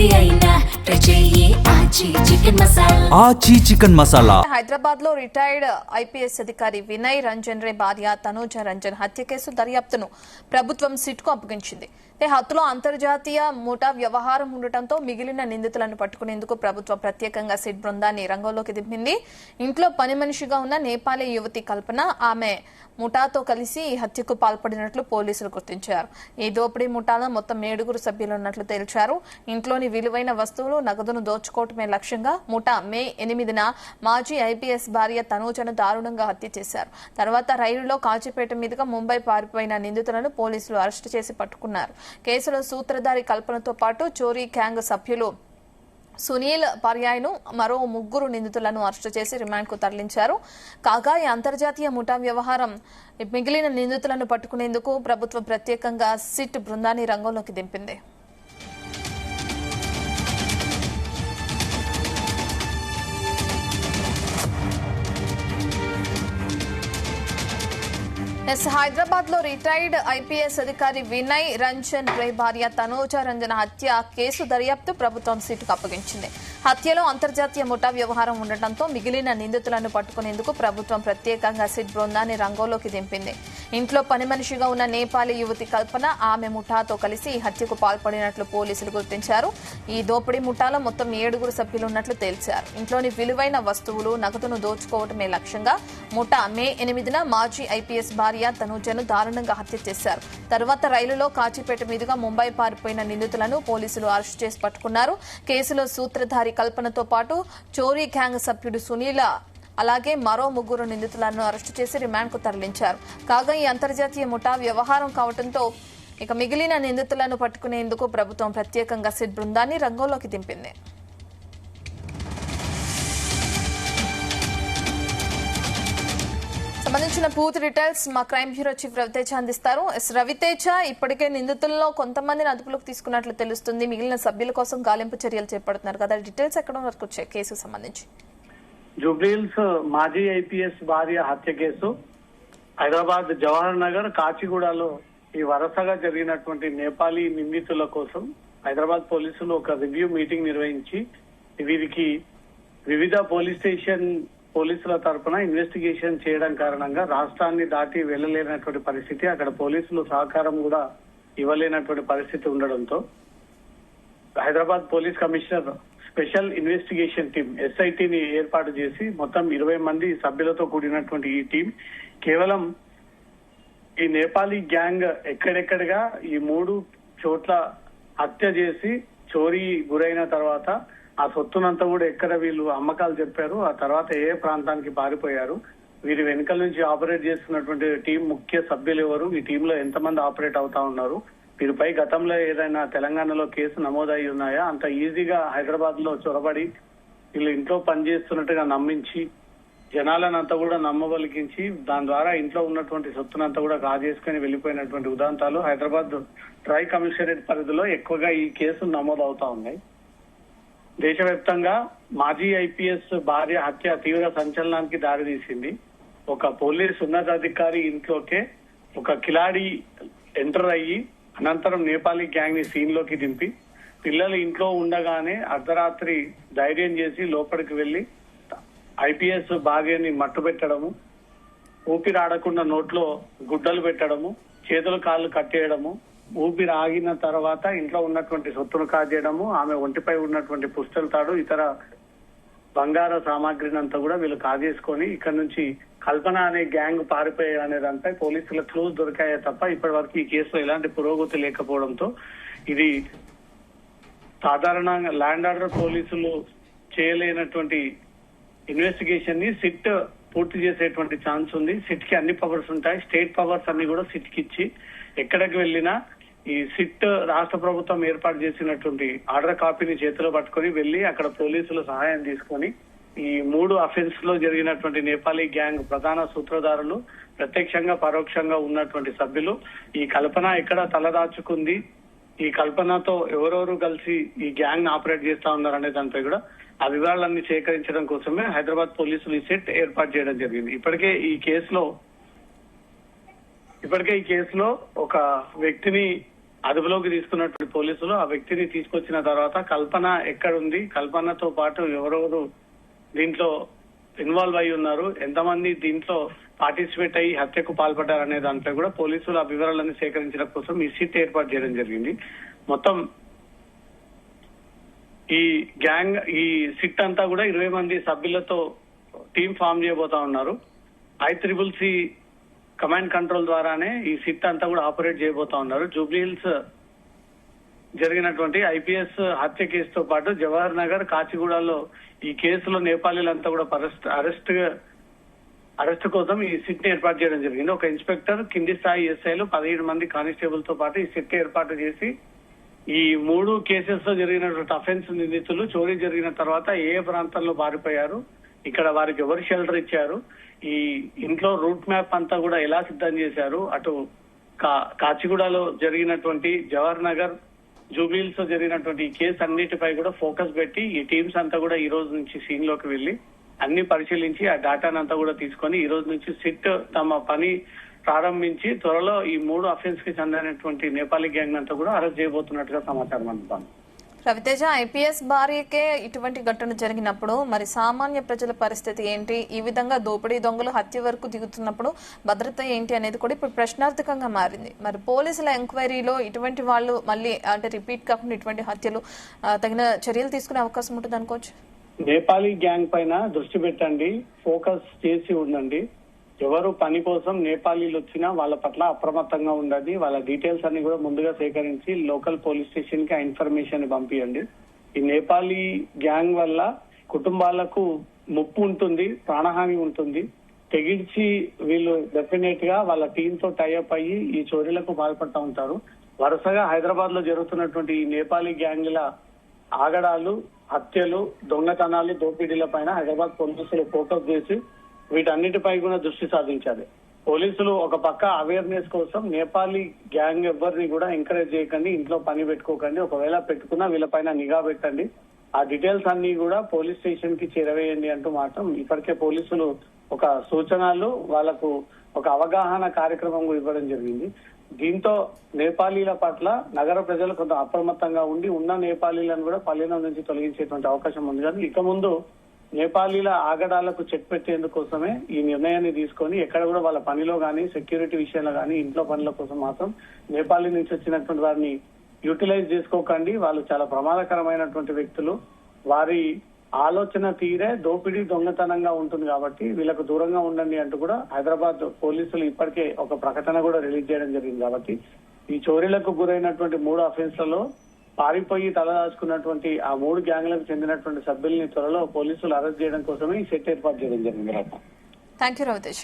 ఆచి చికెన్ మసాలా. హైదరాబాద్ లో retired IPS అధికారి వినయ్ రంజన్ రే భార్య తనూజ రంజన్ హత్య కేసు దర్యాప్తును ప్రభుత్వం సిట్ కు అప్పగించింది. హత్యలో అంతర్జాతీయ ముఠా వ్యవహారం ఉండటంతో మిగిలిన నిందితులను పట్టుకునేందుకు ప్రభుత్వం ప్రత్యేకంగా సిట్ బృందాన్ని రంగంలోకి దింపింది. ఇంట్లో పని మనిషిగా ఉన్న నేపాలీ యువతి కల్పన ఆమె ముఠాతో కలిసి ఈ హత్యకు పాల్పడినట్లు పోలీసులు గుర్తించారు. ఈ దోపిడీ ముఠాలో మొత్తం 7 సభ్యులున్నట్లు తేల్చారు. ఇంట్లోని విలువైన వస్తువులు నగదును దోచుకోవటమే లక్ష్యంగా ముఠా మే 8న మాజీ ఐపీఎస్ భార్య తనూజను దారుణంగా హత్య చేశారు. తర్వాత రైలులో కాచిపేట మీదుగా ముంబై పారిపోయిన నిందితులను పోలీసులు అరెస్టు చేసి పట్టుకున్నారు. కేసులో సూత్రధారి కల్పనతో పాటు చోరీ గ్యాంగ్ సభ్యులు సునీల్ పర్యాయ్ను మరో 3 నిందితులను అరెస్టు చేసి రిమాండ్కు తరలించారు. కాగా ఈ అంతర్జాతీయ ముఠా వ్యవహారం మిగిలిన నిందితులను పట్టుకునేందుకు ప్రభుత్వం ప్రత్యేకంగా సిట్ బృందాన్ని రంగంలోకి దింపింది. హైదరాబాద్ లో రిటైర్డ్ ఐపీఎస్ అధికారి వినయ్ రంజన్ రే భార్య తనూజ రంజన్ హత్య కేసు దర్యాప్తు ప్రభుత్వం సిట్కు అప్పగించింది. హత్యలో అంతర్జాతీయ ముఠా వ్యవహారం ఉండటంతో మిగిలిన నిందితులను పట్టుకునేందుకు ప్రభుత్వం ప్రత్యేకంగా సిట్ బృందాన్ని రంగంలోకి దింపింది. ఇంట్లో పని మనిషిగా ఉన్న నేపాలీ యువతి కల్పన ఆమె ముఠాతో కలిసి ఈ హత్యకు పాల్పడినట్లు పోలీసులు గుర్తించారు. ఈ దోపిడీ ముఠాలో మొత్తం 7 సభ్యులున్నట్లు తేల్చారు. ఇంట్లోని విలువైన వస్తువులు నగదును దోచుకోవటమే లక్ష్యంగా ముఠా మే 8న మాజీ ఐపీఎస్ భార్య తనూజను దారుణంగా హత్య చేశారు. తర్వాత రైలులో కాచిపేట మీదుగా ముంబై పారిపోయిన నిందితులను పోలీసులు అరెస్టు చేసి పట్టుకున్నారు. కేసులో సూత్రధారి కల్పనతో పాటు చోరీ గ్యాంగ్ సభ్యుడు సునీల అలాగే మరో 3 నిందితులను అరెస్టు చేసి రిమాండ్కు తరలించారు. కాగా ఈ అంతర్జాతీయ ముఠా వ్యవహారం కావడంతో మిగిలిన నిందితులను పట్టుకునేందుకు ప్రభుత్వం ప్రత్యేకంగా సిట్ బృందాన్ని రంగంలోకి దింపింది. సంబంధించిన పూర్తి డీటెయిల్స్ మా క్రైమ్ బ్యూరో చీఫ్ రవితేజ అందిస్తారు. రవితేజ, ఇప్పటికే నిందితుల్లో కొంతమందిని అదుపులోకి తీసుకున్నట్లు తెలుస్తుంది. మిగిలిన సభ్యుల కోసం గాలింపు చర్యలు చేపడుతున్నారు కదా, డీటెయిల్స్ ఎక్కడ వరకు వచ్చాయి కేసుకు సంబంధించి? జూబ్లీహిల్స్ మాజీ ఐపీఎస్ భార్య హత్య కేసు హైదరాబాద్ జవహర్ నగర్ కాచిగూడలో ఈ వరుసగా జరిగినటువంటి నేపాలీ నిందితుల కోసం హైదరాబాద్ పోలీసులు ఒక రివ్యూ మీటింగ్ నిర్వహించి వీరికి వివిధ పోలీసుల తరఫున ఇన్వెస్టిగేషన్ చేయడం కారణంగా రాష్ట్రాన్ని దాటి వెళ్లలేనటువంటి పరిస్థితి, అక్కడ పోలీసులు సహకారం కూడా ఇవ్వలేనటువంటి పరిస్థితి ఉండడంతో Hyderabad police commissioner special investigation team ఎస్ఐటిని ఏర్పాటు చేసి మొత్తం 20 మంది సభ్యులతో కూడినటువంటి ఈ టీం కేవలం ఈ నేపాలీ గ్యాంగ్ ఎక్కడెక్కడగా ఈ 3 చోట్ల హత్య చేసి చోరీ గురైన తర్వాత ఆ సొత్తునంతా కూడా ఎక్కడ వీళ్ళు అమ్మకాలు చెప్పారు, ఆ తర్వాత ఏ ప్రాంతానికి పారిపోయారు, వీరి వెనుకల నుంచి ఆపరేట్ చేస్తున్నటువంటి టీం ముఖ్య సభ్యులు ఎవరు, ఈ టీంలో ఎంతమంది ఆపరేట్ అవుతా ఉన్నారు, వీరిపై గతంలో ఏదైనా తెలంగాణలో కేసు నమోదై ఉన్నాయా, అంత ఈజీగా హైదరాబాద్ లో చొరబడి వీళ్ళు ఇంట్లో పనిచేస్తున్నట్టుగా నమ్మించి జనాలనంతా కూడా నమ్మబలికించి దాని ద్వారా ఇంట్లో ఉన్నటువంటి సొత్తునంతా కూడా కాజేసుకుని వెళ్లిపోయినటువంటి ఉదాంతాలు హైదరాబాద్ ట్రై కమిషనరేట్ పరిధిలో ఎక్కువగా ఈ కేసులు నమోదవుతా ఉన్నాయి. దేశవ్యాప్తంగా మాజీ ఐపీఎస్ భార్య హత్య తీవ్ర సంచలనానికి దారితీసింది. ఒక పోలీస్ ఉన్నతాధికారి ఇంట్లోకే ఒక కిలాడి ఎంటర్ అయ్యి అనంతరం నేపాలీ గ్యాంగ్ ని సీన్ లోకి దింపి పిల్లలు ఇంట్లో ఉండగానే అర్ధరాత్రి ధైర్యం చేసి లోపలికి వెళ్లి ఐపీఎస్ భార్యని మట్టు పెట్టడము, ఊపిరి ఆడకుండా నోట్లో గుడ్డలు పెట్టడము, చేతులు కాళ్ళు కట్టేయడము, ఊపిరి ఆగిన తర్వాత ఇంట్లో ఉన్నటువంటి సొత్తును కాజేయడము, ఆమె ఒంటిపై ఉన్నటువంటి పుస్తల తాడు ఇతర బంగార సామాగ్రిని అంతా కూడా వీళ్ళు కాజేసుకొని ఇక్కడ నుంచి కల్పన అనే గ్యాంగ్ పారిపోయాయి అనే దానిపై పోలీసుల క్లూస్ దొరికాయే తప్ప ఇప్పటి వరకు ఈ కేసులో ఎలాంటి పురోగతి లేకపోవడంతో ఇది సాధారణంగా ల్యాండ్ ఆర్డర్ పోలీసులు చేయలేనటువంటి ఇన్వెస్టిగేషన్ ని సిట్ పూర్తి చేసేటువంటి ఛాన్స్ ఉంది. సిట్ కి అన్ని పవర్స్ ఉంటాయి. స్టేట్ పవర్స్ అన్ని కూడా సిట్ కి ఇచ్చి ఎక్కడికి వెళ్ళినా ఈ సిట్ రాష్ట్ర ప్రభుత్వం ఏర్పాటు చేసినటువంటి ఆర్డర్ కాపీని చేతిలో పట్టుకొని వెళ్లి అక్కడ పోలీసుల సహాయం తీసుకొని ఈ 3 అఫెన్స్ లో జరిగినటువంటి నేపాలీ గ్యాంగ్ ప్రధాన సూత్రధారులు, ప్రత్యక్షంగా పరోక్షంగా ఉన్నటువంటి సభ్యులు, ఈ కల్పన ఎక్కడ తలదాచుకుంది, ఈ కల్పనతో ఎవరెవరు కలిసి ఈ గ్యాంగ్ ని ఆపరేట్ చేస్తా ఉన్నారనే దానిపై కూడా ఆ వివరాలన్నీ సేకరించడం కోసమే హైదరాబాద్ పోలీసులు ఈ సెట్ ఏర్పాటు చేయడం జరిగింది. ఇప్పటికే ఈ కేసులో ఒక వ్యక్తిని అదుపులోకి తీసుకున్నటువంటి పోలీసులు ఆ వ్యక్తిని తీసుకొచ్చిన తర్వాత కల్పన ఎక్కడుంది, కల్పనతో పాటు ఎవరెవరు దీంట్లో ఇన్వాల్వ్ అయి ఉన్నారు, ఎంతమంది దీంట్లో పార్టిసిపేట్ అయ్యి హత్యకు పాల్పడ్డారనే దాంట్లో కూడా పోలీసులు ఆ వివరాలన్నీ సేకరించడం కోసం ఈ సిట్ ఏర్పాటు చేయడం జరిగింది. మొత్తం ఈ సిట్ అంతా కూడా 20 మంది సభ్యులతో టీం ఫామ్ చేయబోతా ఉన్నారు. ICCC కమాండ్ కంట్రోల్ ద్వారానే ఈ సిట్ అంతా కూడా ఆపరేట్ చేయబోతా ఉన్నారు. జూబ్లీహిల్స్ జరిగినటువంటి IPS హత్య కేసుతో పాటు జవహర్ నగర్, కాచిగూడలో ఈ కేసులో నేపాలీలంతా కూడా అరెస్ట్ కోసం ఈ సిట్ ఏర్పాటు చేయడం జరిగింది. ఒక ఇన్స్పెక్టర్, కింది స్థాయి SIలు, 17 మంది కానిస్టేబుల్ తో పాటు ఈ సిట్ ఏర్పాటు చేసి ఈ 3 కేసెస్ లో జరిగినటువంటి అఫెన్స్ నిందితులు చోరీ జరిగిన తర్వాత ఏ ప్రాంతాల్లో పారిపోయారు, ఇక్కడ వారికి ఎవరు షెల్టర్ ఇచ్చారు, ఈ ఇంట్లో రూట్ మ్యాప్ అంతా కూడా ఎలా సిద్ధం చేశారు, అటు కాచిగూడలో జరిగినటువంటి జవహర్ నగర్, జూబ్లీహిల్స్ లో జరిగినటువంటి ఈ కేసు అన్నిటిపై కూడా ఫోకస్ పెట్టి ఈ టీమ్స్ అంతా కూడా ఈ రోజు నుంచి సీన్ లోకి వెళ్లి అన్ని పరిశీలించి ఆ డేటానంతా కూడా తీసుకొని ఈ రోజు నుంచి సిట్ తమ పని ప్రారంభించి త్వరలో ఈ 3 అఫెన్స్ కి చెందినటువంటి నేపాలీ గ్యాంగ్ అంతా కూడా అరెస్ట్ చేయబోతున్నట్టుగా సమాచారం అందుతాను. రవితేజ, IPS భార్యకే ఇటువంటి ఘటన జరిగినప్పుడు మరి సామాన్య ప్రజల పరిస్థితి ఏంటి? ఈ విధంగా దోపిడీ దొంగలు హత్య వరకు దిగుతున్నప్పుడు భద్రత ఏంటి అనేది కూడా ఇప్పుడు ప్రశ్నార్థకంగా మారింది. మరి పోలీసుల ఎంక్వైరీలో ఇటువంటి వాళ్ళు మళ్ళీ అంటే రిపీట్ కాకుండా ఇటువంటి హత్యలు తగిన చర్యలు తీసుకునే అవకాశం ఉంటుంది అనుకోవచ్చు. నేపాలీ గ్యాంగ్ పైన దృష్టి పెట్టండి, ఫోకస్ చేసి ఉండండి. ఎవరు పని కోసం నేపాలీలు వచ్చినా వాళ్ళ పట్ల అప్రమత్తంగా ఉండండి. వాళ్ళ డీటెయిల్స్ అన్ని కూడా ముందుగా సేకరించి లోకల్ పోలీస్ స్టేషన్ కి ఆ ఇన్ఫర్మేషన్ పంపించండి. ఈ నేపాలీ గ్యాంగ్ వల్ల కుటుంబాలకు ముప్పు ఉంటుంది, ప్రాణహాని ఉంటుంది. తెగించి వీళ్ళు డెఫినెట్ గా వాళ్ళ టీమ్ తో టైఅప్ అయ్యి ఈ చోరీలకు పాల్పడుతూ ఉంటారు. వరుసగా హైదరాబాద్ లో జరుగుతున్నటువంటి ఈ నేపాలీ గ్యాంగ్ల ఆగడాలు, హత్యలు, దొంగతనాలు, దోపిడీల పైన హైదరాబాద్ పోలీసులు ఫోకస్ చేసి వీటన్నిటిపై కూడా దృష్టి సాధించాలి. పోలీసులు ఒక పక్క అవేర్నెస్ కోసం నేపాలీ గ్యాంగ్ ఎవరిని కూడా ఎంకరేజ్ చేయకండి, ఇంట్లో పని పెట్టుకోకండి, ఒకవేళ పెట్టుకున్నా వీళ్ళపైన నిఘా పెట్టండి, ఆ డీటెయిల్స్ అన్ని కూడా పోలీస్ స్టేషన్ కి చేరవేయండి అంటూ మాత్రం ఇప్పటికే పోలీసులు ఒక సూచనలు, వాళ్ళకు ఒక అవగాహన కార్యక్రమం ఇవ్వడం జరిగింది. దీంతో నేపాలీల పట్ల నగర ప్రజలు కొంత అప్రమత్తంగా ఉండి ఉన్న నేపాలీలను కూడా పల్లెల నుంచి తొలగించేటువంటి అవకాశం ఉంది. కానీ ఇక ముందు నేపాలీల ఆగడాలకు చెక్ పెట్టేందుకోసమే ఈ నిర్ణయాన్ని తీసుకొని ఎక్కడ కూడా వాళ్ళ పనిలో గానీ, సెక్యూరిటీ విషయంలో గానీ, ఇంట్లో పనుల కోసం మాత్రం నేపాలీ నుంచి వచ్చినటువంటి వారిని యూటిలైజ్ చేసుకోకండి. వాళ్ళు చాలా ప్రమాదకరమైనటువంటి వ్యక్తులు. వారి ఆలోచన తీరే దోపిడీ, దొంగతనంగా ఉంటుంది కాబట్టి వీళ్ళకు దూరంగా ఉండండి అంటూ కూడా హైదరాబాద్ పోలీసులు ఇప్పటికే ఒక ప్రకటన కూడా రిలీజ్ చేయడం జరిగింది. కాబట్టి ఈ చోరీలకు గురైనటువంటి 3 అఫెన్స్లలో పారిపోయి తలదాచుకున్నటువంటి ఆ 3 గ్యాంగ్లకు చెందినటువంటి సభ్యుల్ని త్వరలో పోలీసులు అరెస్ట్ చేయడం కోసమే ఈ సెట్ ఏర్పాటు చేయడం జరిగింది. Thank you Ravitej.